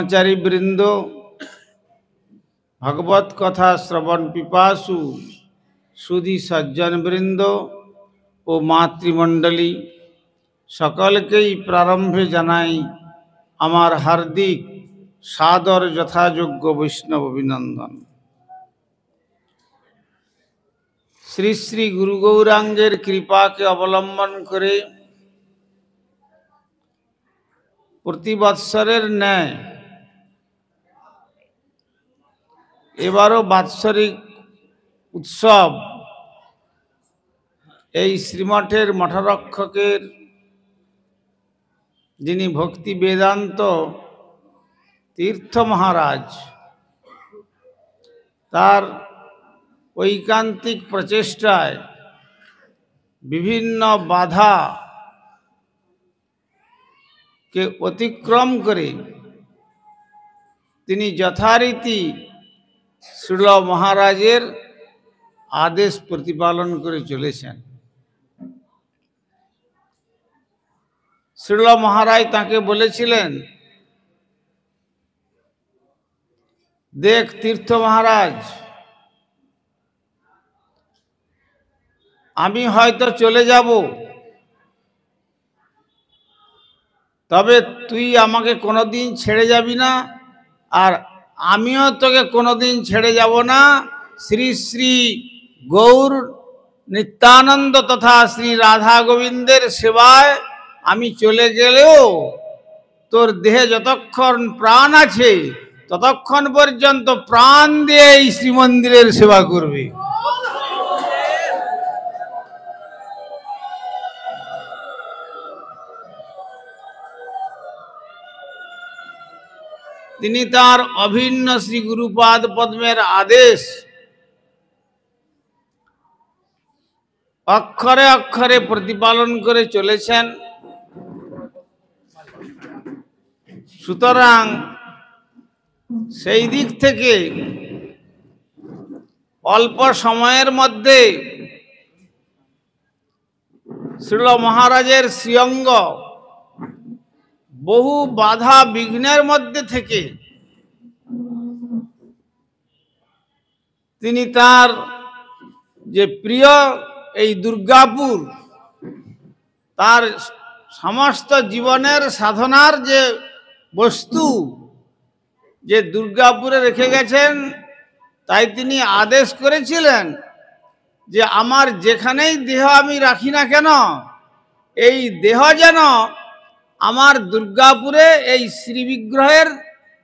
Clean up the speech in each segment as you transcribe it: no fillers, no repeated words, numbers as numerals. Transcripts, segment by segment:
ब्रह्मचारी वृंद भगवत कथा श्रवण पिपासु सुधी सज्जन वृंद ओ मातृमंडली सकलकेई प्रारंभे जानाई आमार हार्दिक सादर यथायोग्य वैष्णव अभिनंदन। श्री श्री गुरु गौरांगेर कृपा के अवलम्बन करे प्रति बत्सरेर न्याय एबारो बात्सरिक उत्सव এই শ্রীমঠের মঠরক্ষকের যিনি ভক্তি বেদান্ত তীর্থ মহারাজ তার ঐকান্তিক প্রচেষ্টায় বিভিন্ন বাধা কে অতিক্রম করে তিনি যথারীতি শ্রীল মহারাজের आदेश प्रतिपालन करे चलेছেন। श्रील महाराज ताके बोलेছিলেন, देख तीर्थ महाराज आमी हयतो चले যাব, तबे तुई आमाके कोनोदिन छेड़े जाबी ना और आमिও তোকে कोनोदिन छेड़े যাব না। श्री श्री गौर नित्यानंद तथा श्री राधा गोविंदेर सेवाय आमी चले गेलेও तोर देहे যতক্ষণ प्राण आछे ততক্ষণ পর্যন্ত प्राण দিয়ে এই শ্রীমন্দিরের সেবা করবে। তিনি তার অভিন্ন শ্রী গুরুপাদ পদ্মের আদেশ अक्षरे अक्षरे प्रतिपालन करे चलेছেন। সুতরাং সেই দিক থেকে অল্প সময়ের মধ্যে শ্রীল মহারাজের শ্রীঅঙ্গ বহু বাধা বিঘ্নের মধ্যে থেকে তিনি তার যে প্রিয় এই দুর্গাপুর তার সমস্ত জীবনের সাধনার যে বস্তু যে দুর্গাপুরে রেখে গেছেন, তাই তিনি আদেশ করেছিলেন যে আমার যেখানেই দেহ আমি রাখি না কেন এই দেহ যেন আমার দুর্গাপুরে এই শ্রী বিগ্রহের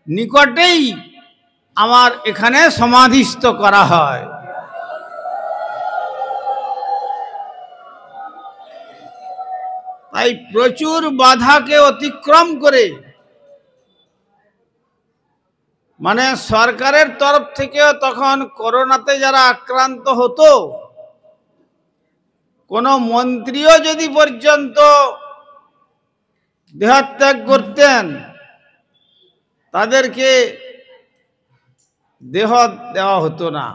নিকটেই আমার এখানে সমাধিস্থ করা হয়। তাই প্রচুর বাধাকে অতিক্রম করে মানে সরকারের তরফ থেকে তখন করোনাতে যারা আক্রান্ত হতো কোনো মন্ত্রীও যদি পর্যন্ত দেহত্যাগ করতেন তাদেরকে দেহ দেওয়া হতো না।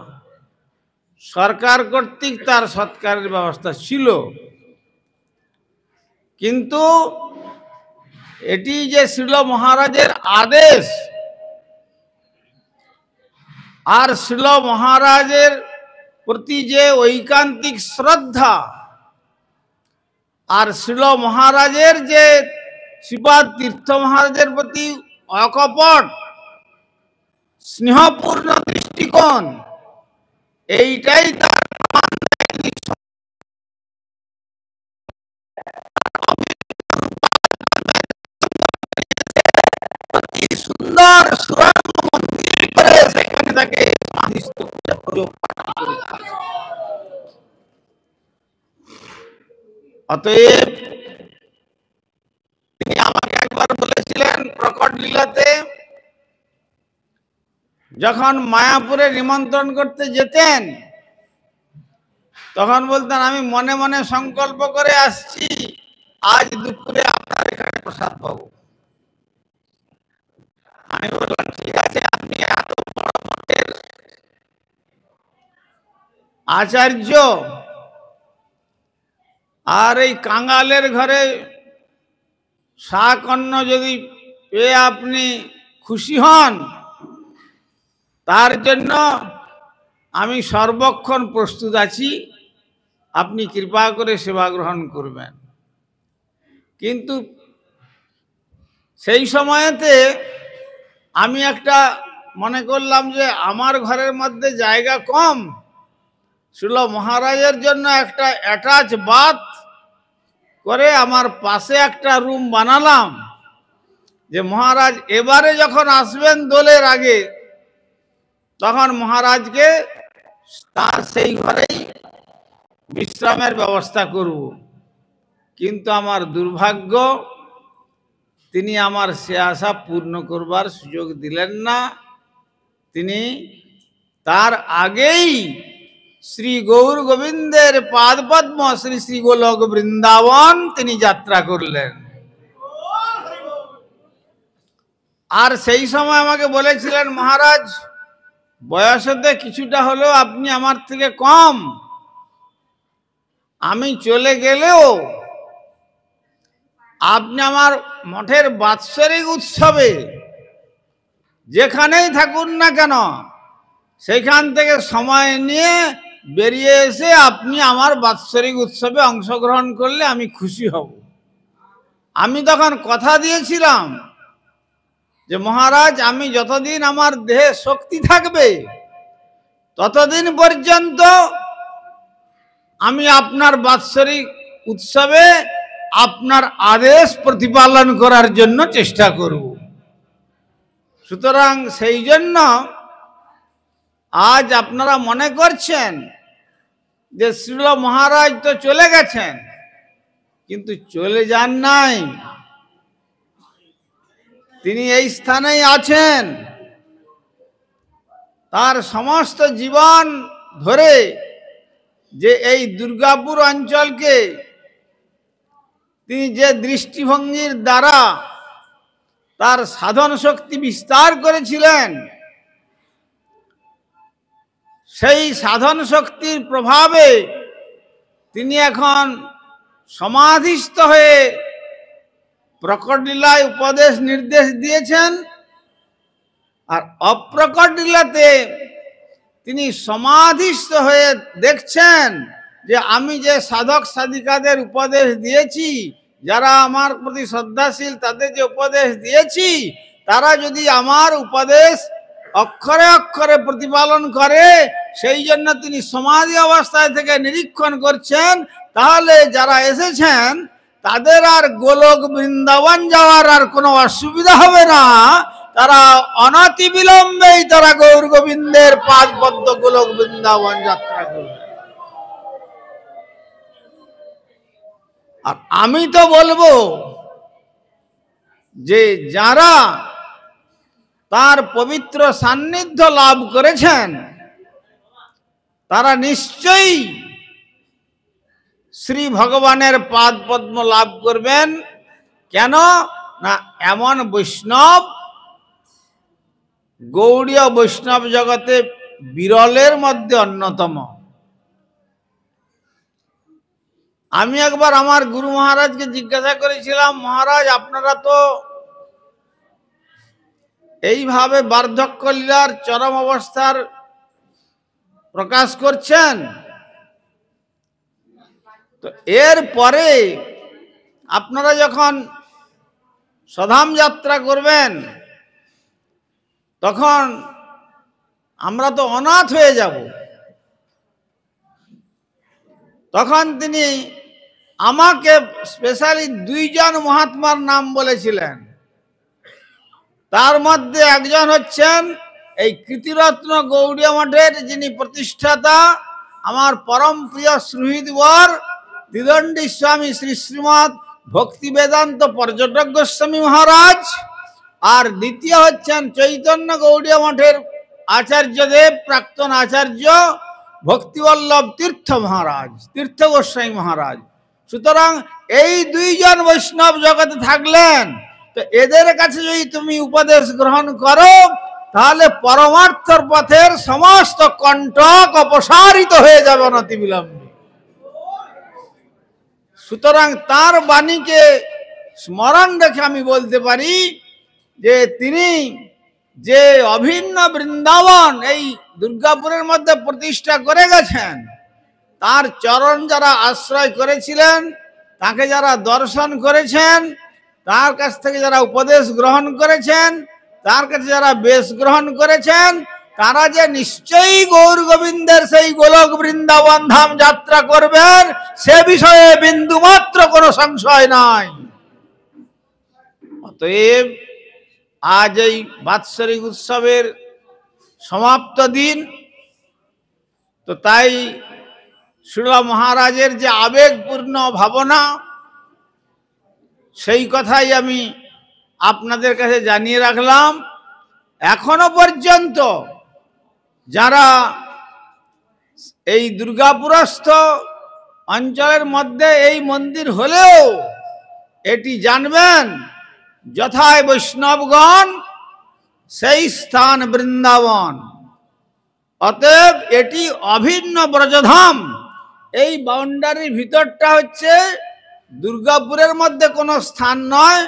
সরকার কর্তৃক তার সৎকারের ব্যবস্থা ছিল, কিন্তু এটি যে শ্রীল মহারাজের আদেশ আর শ্রীল মহারাজের প্রতি যে ঐকান্তিক শ্রদ্ধা আর শ্রীল মহারাজের যে শ্রীপাদ তীর্থ মহারাজের প্রতি অকপট স্নেহপূর্ণ দৃষ্টিকোণ এইটাই তার সুন্দর সুরঙ্গ মন্দির করে সেখানে তাকে সমাধিস্থ করে। অতএব তিনি আমাকে একবার বলেছিলেন প্রকট লীলাতে যখন মায়াপুরে নিমন্ত্রণ করতে যেতেন তখন বলতেন আমি মনে মনে সংকল্প করে আসছি আজ দুপুরে আপনার এখানে প্রসাদ পাবো। আমি বললাম ঠিক আছে, আপনি এত বড় মঠের আচার্য আর এই কাঙ্গালের ঘরে শাক অন্ন যদি পেয়ে আপনি খুশি হন, তার জন্য আমি সর্বক্ষণ প্রস্তুত আছি, আপনি কৃপা করে সেবা গ্রহণ করবেন। কিন্তু সেই সময়েতে আমি একটা মনে করলাম যে আমার ঘরের মধ্যে জায়গা কম, শিল মহারাজের জন্য একটা অ্যাটাচ বাথ করে আমার পাশে একটা রুম বানালাম, যে মহারাজ এবারে যখন আসবেন দোলের আগে তখন মহারাজকে তার সেই ঘরেই বিশ্রামের ব্যবস্থা করব। কিন্তু আমার দুর্ভাগ্য, তিনি আমার সে আশা পূর্ণ করবার সুযোগ দিলেন না। তিনি তার আগেই শ্রী গৌর গোবিন্দের পাদপদ্ম শ্রী শ্রী গোলক বৃন্দাবন তিনি যাত্রা করলেন। আর সেই সময় আমাকে বলেছিলেন, মহারাজ বয়সেতে কিছুটা হলেও আপনি আমার থেকে কম, আমি চলে গেলেও আপনি আমার মঠের বাৎসরিক উৎসবে যেখানেই থাকুন না কেন সেখান থেকে সময় নিয়ে বেরিয়ে এসে আপনি আমার বাৎসরিক উৎসবে অংশগ্রহণ করলে আমি খুশি হব। আমি তখন কথা দিয়েছিলাম যে মহারাজ, আমি যতদিন আমার দেহে শক্তি থাকবে ততদিন পর্যন্ত আমি আপনার বাৎসরিক উৎসবে আপনার আদেশ প্রতিপালন করার জন্য চেষ্টা করব। সুতরাং সেই জন্য আজ আপনারা মনে করছেন যে শ্রীল মহারাজ তো চলে গেছেন, কিন্তু চলে যান নাই, তিনি এই স্থানেই আছেন। তার সমস্ত জীবন ধরে যে এই দুর্গাপুর অঞ্চলকে তিনি যে দৃষ্টিভঙ্গির দ্বারা তার সাধন শক্তি বিস্তার করেছিলেন, সেই সাধন শক্তির প্রভাবে তিনি এখন সমাধিস্থ হয়ে প্রকট লীলায় উপদেশ নির্দেশ দিয়েছেন। আর অপ্রকট লীলাতে তিনি সমাধিস্থ হয়ে দেখছেন যে আমি যে সাধক সাধিকাদের উপদেশ দিয়েছি, যারা আমার প্রতি শ্রদ্ধাশীল, তাদের যে উপদেশ দিয়েছি, তারা যদি আমার উপদেশ অক্ষরে অক্ষরে প্রতিপালন করে, সেই জন্য তিনি সমাধি অবস্থায় থেকে নিরীক্ষণ করছেন, তাহলে যারা এসেছেন তাদের আর গোলক বৃন্দাবন যাওয়ার আর কোনো অসুবিধা হবে না। তারা অনতি বিলম্বেই তারা গৌর গোবিন্দের পাদপদ্ম গোলক বৃন্দাবন যাত্রা করবে। আর আমি তো বলবো যে যারা তার পবিত্র সান্নিধ্য লাভ করেছেন তারা নিশ্চয়ই শ্রী ভগবানের পাদপদ্ম লাভ করবেন। কেন না, এমন বৈষ্ণব গৌড়ীয় বৈষ্ণব জগতে বিরলের মধ্যে অন্যতম। আমি একবার আমার গুরু মহারাজকে জিজ্ঞাসা করেছিলাম, মহারাজ আপনারা তো এইভাবে বার্ধক্য লীলার চরম অবস্থার প্রকাশ করছেন, তো এর পরে আপনারা যখন স্বধাম যাত্রা করবেন তখন আমরা তো অনাথ হয়ে যাব। তখন তিনি আমাকে স্পেশালি দুইজন মহাত্মার নাম বলেছিলেন। তার মধ্যে একজন হচ্ছেন এই কৃতিরত্ন গৌড়ীয় মঠের যিনি প্রতিষ্ঠাতা, আমার পরম প্রিয় সুহৃদবর দ্বিদণ্ডী স্বামী শ্রী শ্রীমৎ ভক্তি বেদান্ত পর্যটক গোস্বামী মহারাজ। আর দ্বিতীয় হচ্ছেন চৈতন্য গৌড়ীয় মঠের আচার্যদেব প্রাক্তন আচার্য ভক্তিবল্লভ তীর্থ মহারাজ, তীর্থ গোস্বামী মহারাজ। সুতরাং এই দুইজন বৈষ্ণব জগতে থাকলেন, তো এদের কাছে যদি তুমি উপদেশ গ্রহণ করো তাহলে পরমার্থর পথের সমস্ত কণ্টক অপসারিত হয়ে যাবে অনতিবিলম্বে। সুতরাং তার বাণীকে স্মরণ রেখে আমি বলতে পারি যে তিনি যে অভিন্ন বৃন্দাবন এই দুর্গাপুরের মধ্যে প্রতিষ্ঠা করে গেছেন, তার চরণ যারা আশ্রয় করেছিলেন, তাকে যারা দর্শন করেছেন, তার কাছ থেকে যারা উপদেশ গ্রহণ করেছেন, তার কাছে যারা বেশ গ্রহণ করেছেন, তারা যে নিশ্চয়ই গৌর গোবিন্দের সেই গোলক বৃন্দাবন ধাম যাত্রা করবেন, সে বিষয়ে বিন্দু মাত্র কোনো সংশয় নাই। অতএব আজ এই বাৎসরিক উৎসবের সমাপ্ত দিন, তো তাই শ্রীল মহারাজের যে আবেগপূর্ণ ভাবনা, সেই কথাই আমি আপনাদের কাছে জানিয়ে রাখলাম। এখনো পর্যন্ত যারা এই দুর্গাপুরস্থ অঞ্চলের মধ্যে এই মন্দির হলেও এটি জানবেন, যথায় বৈষ্ণবগণ সেই স্থান বৃন্দাবন। অতএব এটি অভিন্ন ব্রজধাম। এই বাউন্ডারির ভিতরটা হচ্ছে দুর্গাপুরের মধ্যে কোনো স্থান নয়।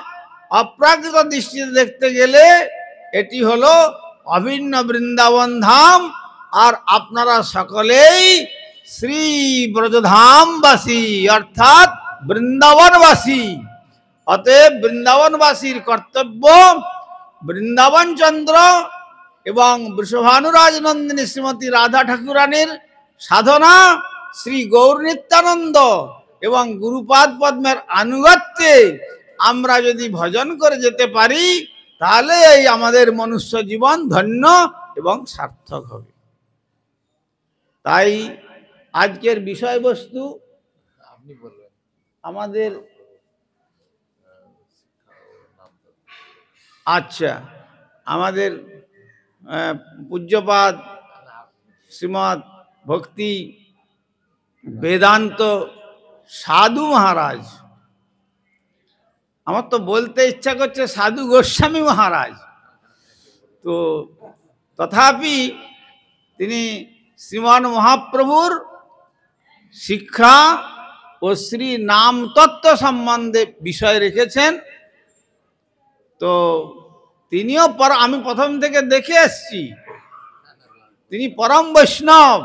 অপ্রাকৃত দৃষ্টিতে দেখতে গেলে এটি হলো অভিন্ন বৃন্দাবন ধাম। আর আপনারা সকলেই শ্রী ব্রজধামবাসী অর্থাৎ বৃন্দাবনবাসী। অতএব বৃন্দাবনবাসীর কর্তব্য বৃন্দাবন চন্দ্র এবং বৃষভানুরাজ নন্দিনী শ্রীমতী রাধা ঠাকুরানীর সাধনা, শ্রী গৌর নিত্যানন্দ এবং গুরুপাদ পদ্মের আনুগত্যে আমরা যদি ভজন করে যেতে পারি, তাহলে এই আমাদের মনুষ্য জীবন ধন্য এবং সার্থক হবে। তাই আজকের বিষয়বস্তু আপনি বলবেন। আমাদের আচ্ছা, আমাদের পূজ্যপাদ শ্রীমৎ ভক্তি বেদান্ত সাধু মহারাজ, আমার তো বলতে ইচ্ছা করছে সাধু গোস্বামী মহারাজ, তো তথাপি তিনি শ্রীমান মহাপ্রভুর শিক্ষা ও শ্রী নাম তত্ত্ব সম্বন্ধে বিষয় রেখেছেন। তো তিনিও আমি প্রথম থেকে দেখে এসছি, তিনি পরম বৈষ্ণব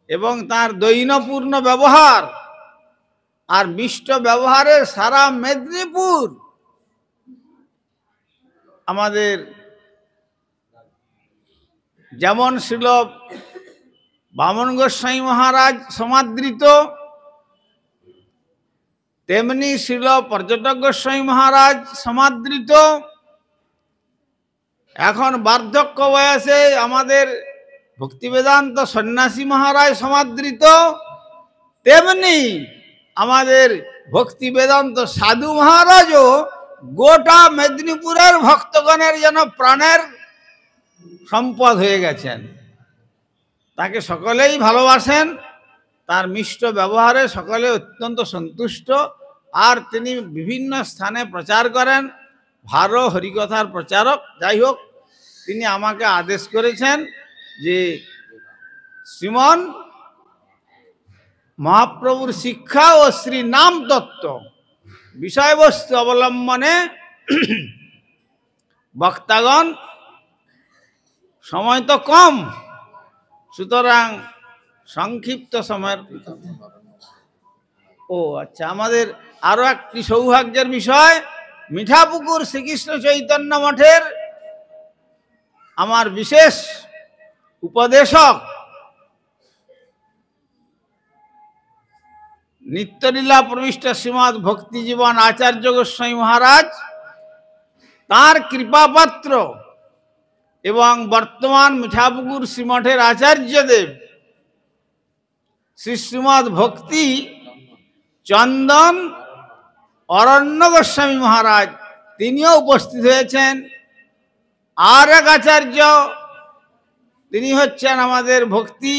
এবং তার দৈনপূর্ণ ব্যবহার আর মিষ্ট ব্যবহারের সারা মেদিনীপুর আমাদের যেমন শ্রীল বামন গোস্বামী মহারাজ সমাদৃত, তেমনি শ্রীল পর্যটক গোস্বামী মহারাজ সমাদৃত। এখন বার্ধক্য বয়সে আমাদের ভক্তিবেদান্ত সন্ন্যাসী মহারাজ সমাদৃত, তেমনি আমাদের ভক্তিবেদান্ত সাধু মহারাজও গোটা মেদিনীপুরের ভক্তগণের যেন প্রাণের সম্পদ হয়ে গেছেন। তাকে সকলেই ভালোবাসেন, তার মিষ্ট ব্যবহারে সকলে অত্যন্ত সন্তুষ্ট। আর তিনি বিভিন্ন স্থানে প্রচার করেন, ভালো হরিকথার প্রচারক। যাই হোক, তিনি আমাকে আদেশ করেছেন যে শ্রীমন মহাপ্রভুর শিক্ষা ও শ্রী নাম তত্ত্ব বিষয়বস্তু অবলম্বনে বক্তাগণ, সময় তো কম, সুতরাং সংক্ষিপ্ত সময়ের। ও আচ্ছা, আমাদের আরো একটি সৌভাগ্যের বিষয়, মিঠাপুকুর শ্রীকৃষ্ণ চৈতন্য মঠের আমার বিশেষ উপদেশক নিত্যলীলা প্রবিষ্ট শ্রীমৎ ভক্তিজীবন আচার্য গোস্বামী মহারাজ, তার কৃপাপাত্র এবং বর্তমান মিঠাপুকুর শ্রীমঠের আচার্যদেব শ্রী শ্রীমৎ ভক্তি চন্দন অরণ্য গোস্বামী মহারাজ, তিনিও উপস্থিত হয়েছেন। আর এক আচার্য, তিনি হচ্ছেন আমাদের ভক্তি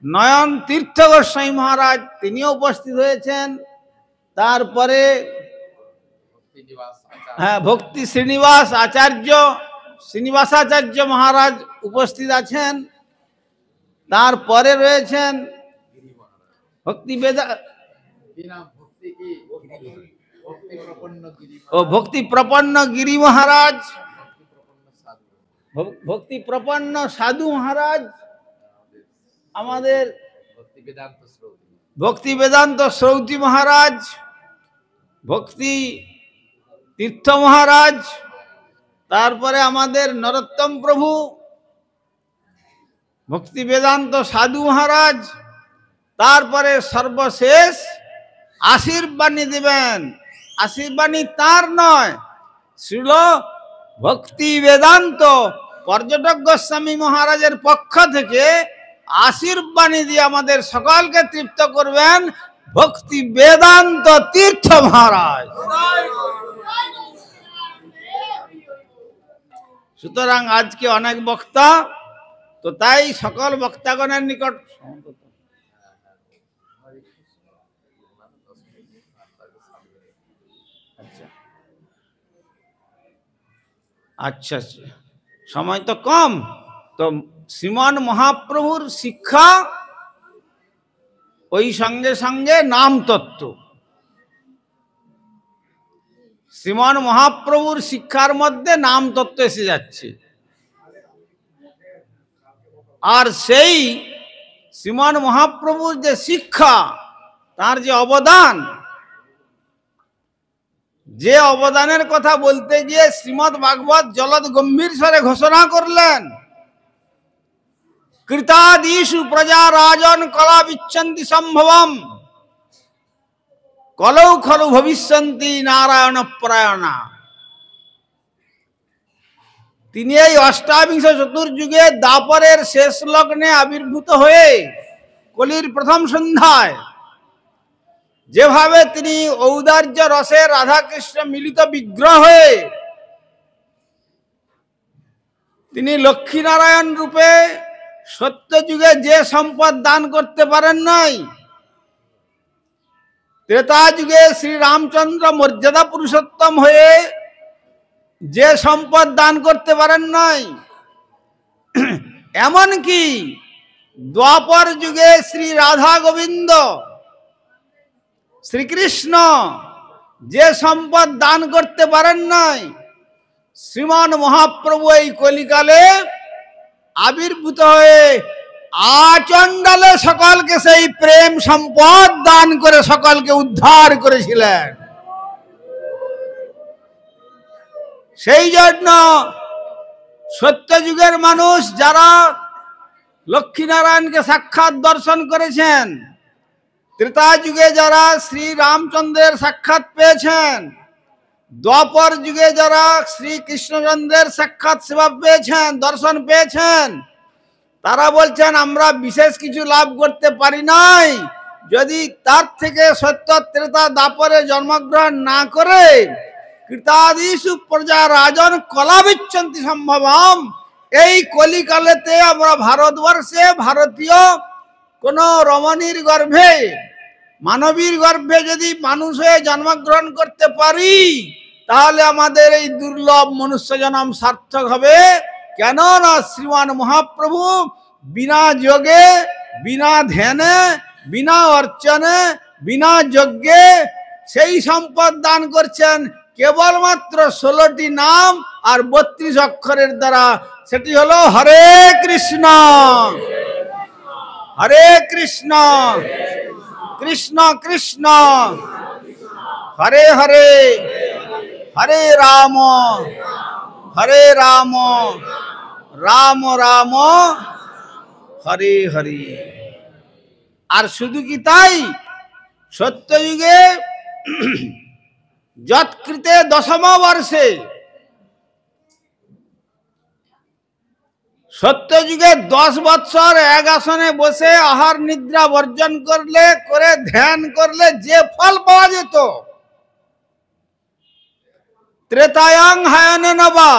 নয়ন তীর্থ গোস্বামী মহারাজ, তিনিও উপস্থিত হয়েছেন। তারপরে ভক্তি শ্রীনিবাস আচার্য, শ্রীনিবাসাচার্য মহারাজ উপস্থিত আছেন। তারপরে রয়েছেন ভক্তি ভক্তি প্রপন্ন গিরি মহারাজ, ভক্তি প্রপন্ন সাধু মহারাজ, আমাদের ভক্তি বেদান্ত শ্রৌতি মহারাজ, ভক্তি তীর্থ মহারাজ, তারপরে আমাদের নরোত্তম প্রভু, ভক্তি বেদান্ত সাধু মহারাজ, তারপরে সর্বশেষ আশীর্বাণী দিবেন। আশীর্বাণী তার নয়, শ্রীল ভক্তি বেদান্ত পর্যটক গোস্বামী মহারাজের পক্ষ থেকে আশীর্বাণী দিয়ে আমাদের সকলকে তৃপ্ত করবেন ভক্তি বেদান্ত তীর্থ মহারাজ। সুতরাং আজকে অনেক বক্তা, তো তাই সকল বক্তাগণের নিকট আচ্ছা সময় তো কম, তো শ্রীমান মহাপ্রভুর শিক্ষা ওই সঙ্গে সঙ্গে নাম তত্ত্ব। শ্রীমান মহাপ্রভুর শিক্ষার মধ্যে নাম তত্ত্ব এসে যাচ্ছে। আর সেই শ্রীমান মহাপ্রভুর যে শিক্ষা, তার যে অবদান, যে অবদানের কথা বলতে গিয়ে শ্রীমদ্ ভাগবত জলদ গম্ভীর স্বরে ঘোষণা করলেন, কৃতাদিষু প্রজা রাজন কলা বিচ্ছন্তি সম্ভবম কলৌ খলু ভবিষ্যন্তি নারায়ণ পরায়ণা। তিনি এই অষ্টাবিংশ চতুর্যুগে দ্বাপরের শেষ লগ্নে আবির্ভূত হয়ে কলির প্রথম সন্ধ্যায় যেভাবে তিনি ঔদার্য রসে রাধাকৃষ্ণ মিলিত বিগ্রহ হয়ে তিনি লক্ষ্মীনারায়ণ রূপে সত্যযুগে যে সম্পদ দান করতে পারেন নাই, ত্রেতা যুগে শ্রী রামচন্দ্র মর্যাদা পুরুষোত্তম হয়ে যে সম্পদ দান করতে পারেন নাই, এমনকি দ্বাপর যুগে শ্রী রাধা গোবিন্দ শ্রীকৃষ্ণ যে সম্পদ দান করতে পারেন নাই, শ্রীমান মহাপ্রভু এই কলিকালে আবির্ভূত হয়ে আচণ্ডালে সকলকে সেই প্রেম সম্পদ দান করে সকলকে উদ্ধার করেছিলেন। সেই জন্য সত্যযুগের মানুষ যারা লক্ষ্মীনারায়ণকে সাক্ষাৎ দর্শন করেছেন, ত্রেতা যুগে যারা শ্রী রামচন্দ্রের সাক্ষাৎ পেয়েছেন, দ্বাপর যুগে যারা শ্রী কৃষ্ণচন্দ্রের সাক্ষাৎ সেবা পেয়েছেন, দর্শন পেয়েছেন, তারা বলছেন আমরা বিশেষ কিছু লাভ করতে পারি নাই, যদি তার থেকে সত্য ত্রেতা দ্বাপরে জন্মগ্রহণ না করে কৃতাদিষু প্রজা রাজন কলা বিচ্ছন্তি সম্ভবম, এই কলিকালেতে আমরা ভারতবর্ষে ভারতীয় কোন রমণীর গর্ভে, মানবীর গর্ভে যদি মানুষ হয়ে জন্মগ্রহণ করতে পারি, তাহলে আমাদের এই দুর্লভ মনুষ্য জন্ম সার্থক হবে। কেননা শ্রীমান মহাপ্রভু বিনা যোগে, বিনা ধ্যানে, বিনা অর্চনে, বিনা যজ্ঞে সেই সম্পদ দান করছেন কেবলমাত্র 16টি নাম আর 32 অক্ষরের দ্বারা। সেটি হলো হরে কৃষ্ণ হরে কৃষ্ণ কৃষ্ণ কৃষ্ণ হরে হরে, হরে রাম রাম রাম হরে হরে। আর শুধু কি তাই, সত্যযুগে যৎকৃতে দশম বর্ষে, সত্যযুগে 10 বৎসর এক আসনে বসে আহার নিদ্রা বর্জন করে ধ্যান করলে যে ফল পাওয়া যেত, ত্রেতায়াং হায়নে নবা,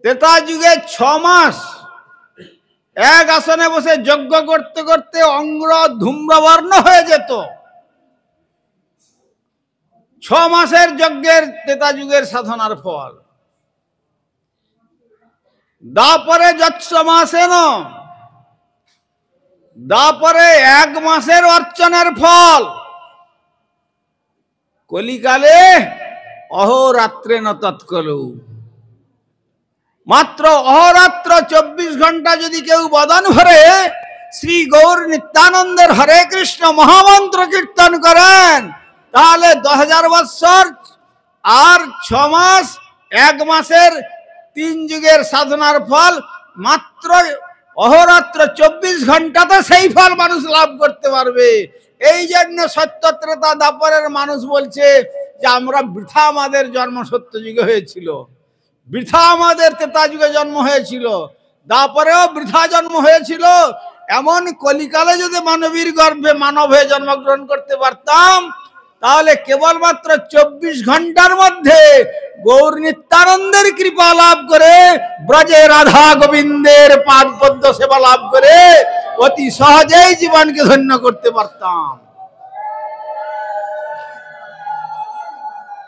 ত্রেতা যুগে 6 মাস এক আসনে বসে যজ্ঞ করতে করতে অঙ্গ ধূম্রবর্ণ হয়ে যেত। 6 মাসের যজ্ঞের ত্রেতা যুগের সাধনার ফল। দাপরে যৎসমাসেন, দাপরে 1 মাসের অর্চনের ফল। কলিকালে অহোরাত্রে ন তৎকলু, মাত্র অহরাত্র 24 ঘন্টা যদি কেউ বদন ভরে শ্রী গৌর নিত্যানন্দের হরে কৃষ্ণ মহামন্ত্র কীর্তন করেন, তাহলে 10,000 বৎসর আর 6 মাস 1 মাসের 3 যুগের সাধনার ফল মাত্র অহরাত্র 24 ঘন্টাতে সেই ফল মানুষ লাভ করতে পারবে। এই জন্য সত্যত্রতা দাপরের মানুষ বলছে যে আমরা বৃথা আমাদের জন্ম সত্য যুগে হয়েছিল, বৃথা আমাদের ত্রেতা যুগে জন্ম হয়েছিল, দাপরেও বৃথা জন্ম হয়েছিল। এমন কলিকালে যদি মানবীর গর্ভে মানব হয়ে জন্মগ্রহণ করতে পারতাম, তাহলে কেবলমাত্র 24 ঘন্টার মধ্যে গৌর নিত্যানন্দের কৃপা লাভ করে ব্রজে রাধা গোবিন্দের পাদ পদ্ম সেবা লাভ করে অতি সহজেই জীবনকে ধন্য করতে পারতাম।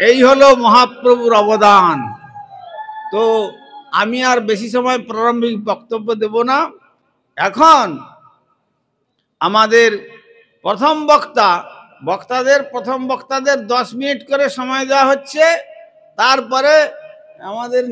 এই হলো মহাপ্রভুর অবদান। তো আমি আর বেশি সময় প্রারম্ভিক বক্তব্য দেব না। এখন আমাদের প্রথম বক্তাদের 10 মিনিট করে সময় দেওয়া হচ্ছে। তারপরে আমাদের